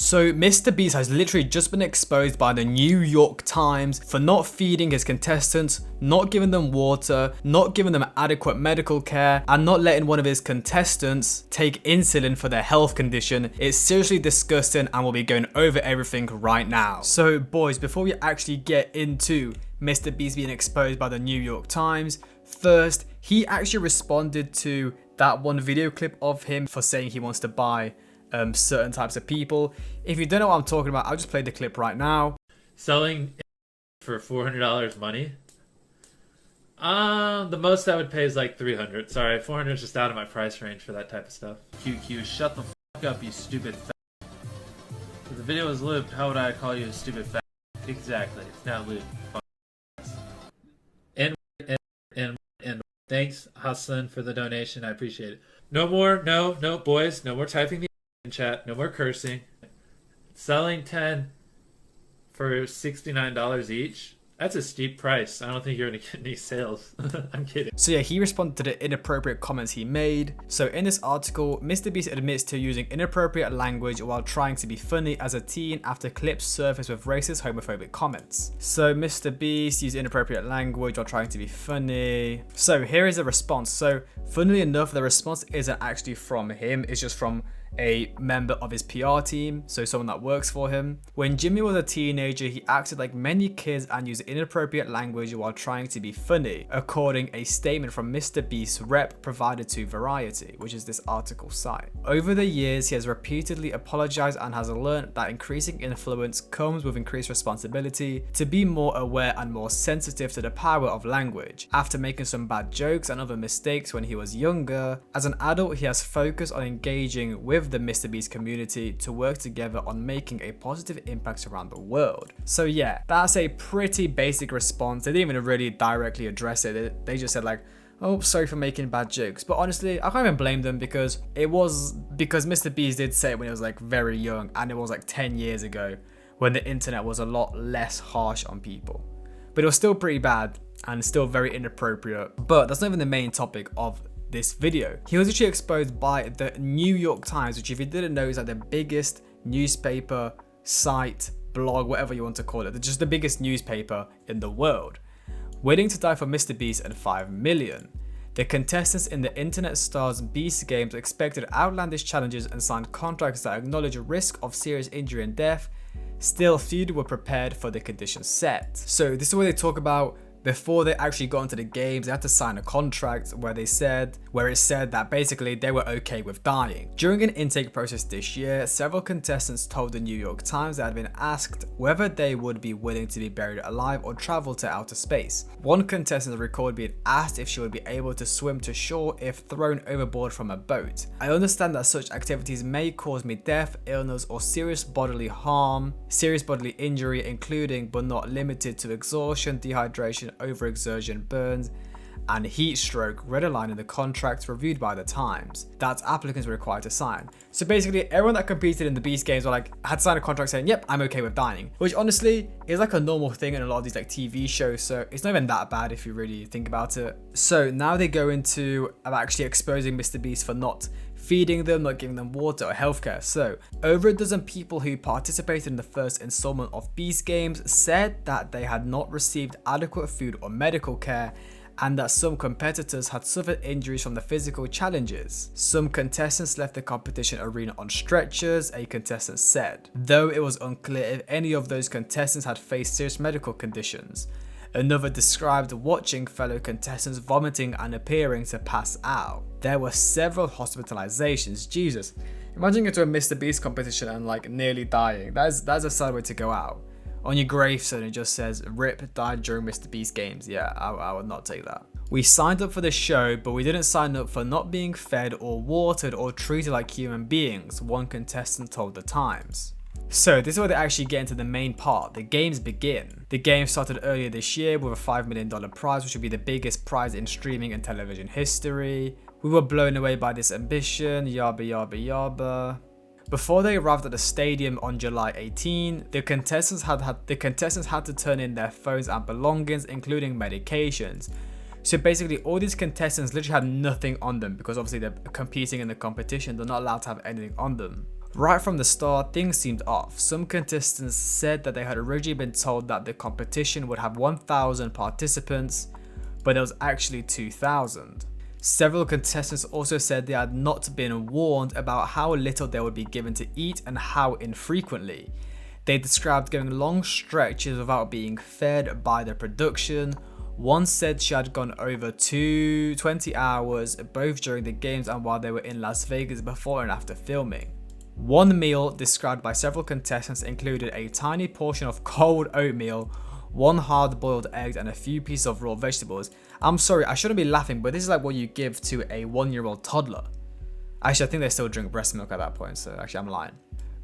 So MrBeast has literally just been exposed by the New York Times for not feeding his contestants, not giving them water, not giving them adequate medical care, and not letting one of his contestants take insulin for their health condition. It's seriously disgusting, and we'll be going over everything right now. So boys, before we actually get into MrBeast being exposed by the New York Times, first, he actually responded to that one video clip of him for saying he wants to buy certain types of people. If you don't know what I'm talking about, I'll just play the clip right now. Selling for $400 money. The most I would pay is like $300. Sorry, $400 is just out of my price range for that type of stuff. QQ, shut the fuck up, you stupid fat. If the video was lubed, how would I call you a stupid fat? Exactly, it's not lubed. And thanks, Hassan, for the donation. I appreciate it. No more, no, boys, no more typing the in chat, no more cursing. Selling 10 for $69 each. That's a steep price. I don't think you're gonna get any sales. I'm kidding. So yeah, he responded to the inappropriate comments he made. So in this article, MrBeast admits to using inappropriate language while trying to be funny as a teen after clips surfaced with racist, homophobic comments. So MrBeast used inappropriate language while trying to be funny. So here is a response. So funnily enough, the response isn't actually from him. It's just from a member of his PR team, so someone that works for him. When Jimmy was a teenager, he acted like many kids and used inappropriate language while trying to be funny, according a statement from MrBeast's rep provided to Variety, which is this article site. Over the years, he has repeatedly apologized and has learned that increasing influence comes with increased responsibility to be more aware and more sensitive to the power of language. After making some bad jokes and other mistakes when he was younger, as an adult, he has focused on engaging with the MrBeast community to work together on making a positive impact around the world. So yeah, that's a pretty basic response. They didn't even really directly address it. They just said like, oh, sorry for making bad jokes. But honestly, I can't even blame them because MrBeast did say it when he was like very young, and it was like 10 years ago when the internet was a lot less harsh on people. But it was still pretty bad and still very inappropriate. But that's not even the main topic of this video. He was actually exposed by the New York Times, which if you didn't know is like the biggest newspaper, site, blog, whatever you want to call it. They're just the biggest newspaper in the world. Waiting to Die for MrBeast and 5 million. The contestants in the internet stars Beast Games expected outlandish challenges and signed contracts that acknowledge a risk of serious injury and death. Still, few were prepared for the conditions set. So this is what they talk about. Before they actually got into the games, they had to sign a contract where it said that basically they were okay with dying. During an intake process this year, several contestants told the New York Times they had been asked whether they would be willing to be buried alive or travel to outer space. One contestant recorded being asked if she would be able to swim to shore if thrown overboard from a boat. I understand that such activities may cause me death, illness, or serious bodily harm, serious bodily injury, including but not limited to exhaustion, dehydration, overexertion, burns, and heat stroke, read a line in the contracts reviewed by the Times that applicants were required to sign. So basically, everyone that competed in the Beast Games had signed a contract saying, yep, I'm okay with dying, which honestly is like a normal thing in a lot of these like TV shows, so it's not even that bad if you really think about it. So now they go into actually exposing MrBeast for not feeding them, not giving them water or healthcare. So over a dozen people who participated in the first installment of Beast Games said that they had not received adequate food or medical care, and that some competitors had suffered injuries from the physical challenges. Some contestants left the competition arena on stretchers, a contestant said, though it was unclear if any of those contestants had faced serious medical conditions. Another described watching fellow contestants vomiting and appearing to pass out. There were several hospitalizations. Jesus, imagine going to a MrBeast competition and like nearly dying. That's a sad way to go out. On your gravestone it just says, RIP, died during MrBeast Games. Yeah, I would not take that. We signed up for the show, but we didn't sign up for not being fed or watered or treated like human beings, one contestant told the Times. So this is where they actually get into the main part. The games begin. The game started earlier this year with a $5 million prize, which would be the biggest prize in streaming and television history. We were blown away by this ambition, yabba yabba yabba. Before they arrived at the stadium on July 18, the contestants had to turn in their phones and belongings, including medications. So basically all these contestants literally had nothing on them because obviously they're competing in the competition, they're not allowed to have anything on them. Right from the start, things seemed off. Some contestants said that they had originally been told that the competition would have 1,000 participants, but there was actually 2,000. Several contestants also said they had not been warned about how little they would be given to eat and how infrequently. They described going long stretches without being fed by the production. One said she had gone over 20 hours both during the games and while they were in Las Vegas before and after filming. One meal described by several contestants included a tiny portion of cold oatmeal, one hard-boiled egg, and a few pieces of raw vegetables. I'm sorry, I shouldn't be laughing, but this is like what you give to a 1-year-old toddler. Actually, I think they still drink breast milk at that point, so actually I'm lying.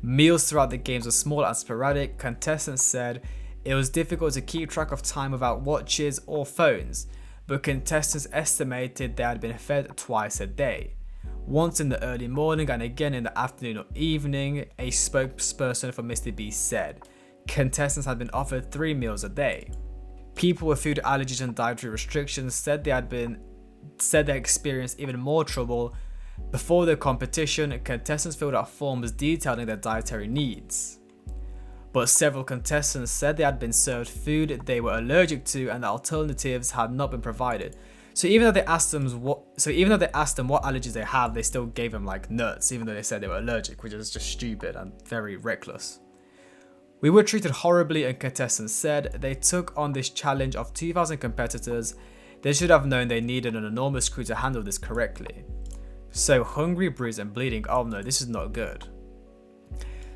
Meals throughout the games were small and sporadic. Contestants said it was difficult to keep track of time without watches or phones, but contestants estimated they had been fed twice a day. Once in the early morning and again in the afternoon or evening, a spokesperson for MrBeast said contestants had been offered 3 meals a day. People with food allergies and dietary restrictions said they experienced even more trouble. Before the competition, contestants filled out forms detailing their dietary needs. But several contestants said they had been served food they were allergic to and the alternatives had not been provided. So even though they asked them what allergies they have, they still gave them like nuts, even though they said they were allergic, which is just stupid and very reckless. We were treated horribly, and contestants said they took on this challenge of 2,000 competitors. They should have known they needed an enormous crew to handle this correctly. So hungry, bruised, and bleeding. Oh no, this is not good.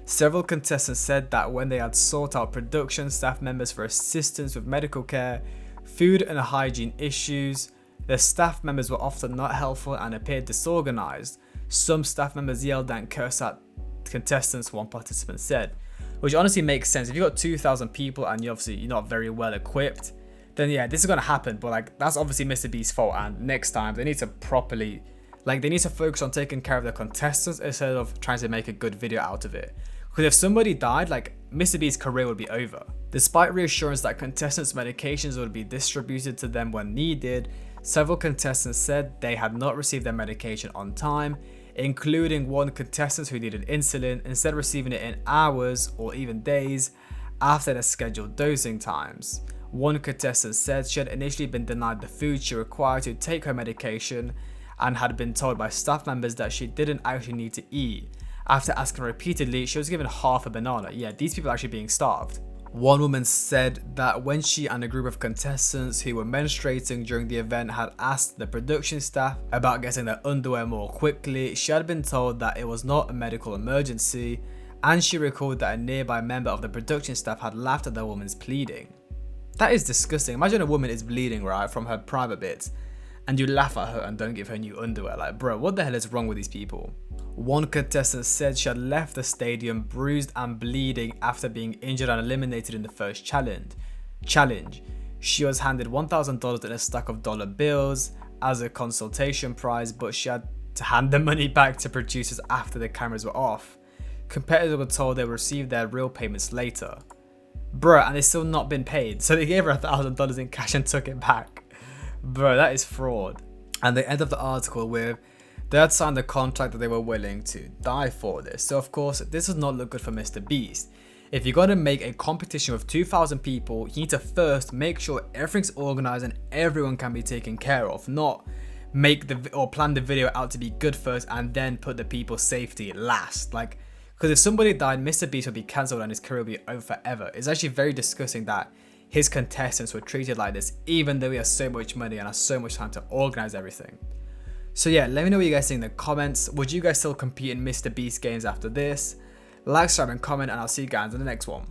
Several contestants said that when they had sought out production staff members for assistance with medical care, food and hygiene issues, the staff members were often not helpful and appeared disorganized. Some staff members yelled and cursed at contestants, one participant said. Which honestly makes sense. If you've got 2,000 people and you're not very well equipped, then yeah, this is going to happen. But like, that's obviously MrBeast's fault, and next time they need to focus on taking care of their contestants instead of trying to make a good video out of it. Because if somebody died, like, MrBeast's career would be over. Despite reassurance that contestants' medications would be distributed to them when needed, several contestants said they had not received their medication on time, including one contestant who needed insulin, instead of receiving it in hours or even days after their scheduled dosing times. One contestant said she had initially been denied the food she required to take her medication and had been told by staff members that she didn't actually need to eat. After asking repeatedly, she was given half a banana. Yeah, these people are actually being starved. One woman said that when she and a group of contestants who were menstruating during the event had asked the production staff about getting their underwear more quickly, she had been told that it was not a medical emergency, and she recalled that a nearby member of the production staff had laughed at the woman's pleading. That is disgusting. Imagine a woman is bleeding, right, from her private bits, and you laugh at her and don't give her new underwear. Like, bro, what the hell is wrong with these people? One contestant said she had left the stadium bruised and bleeding after being injured and eliminated in the first challenge. She was handed $1,000 in a stack of dollar bills as a consultation prize, but she had to hand the money back to producers after the cameras were off. Competitors were told they would receive their real payments later. Bruh, and they've still not been paid, so they gave her $1,000 in cash and took it back. Bro, that is fraud. And they end of the article with, they had signed a contract that they were willing to die for this. So of course, this does not look good for MrBeast. If you're going to make a competition with 2,000 people, you need to first make sure everything's organized and everyone can be taken care of, not plan the video out to be good first and then put the people's safety last. Like, because if somebody died, MrBeast would be cancelled and his career would be over forever. It's actually very disgusting that his contestants were treated like this, even though he has so much money and has so much time to organize everything. So yeah, let me know what you guys think in the comments. Would you guys still compete in MrBeast games after this? Like, subscribe, and comment, and I'll see you guys in the next one.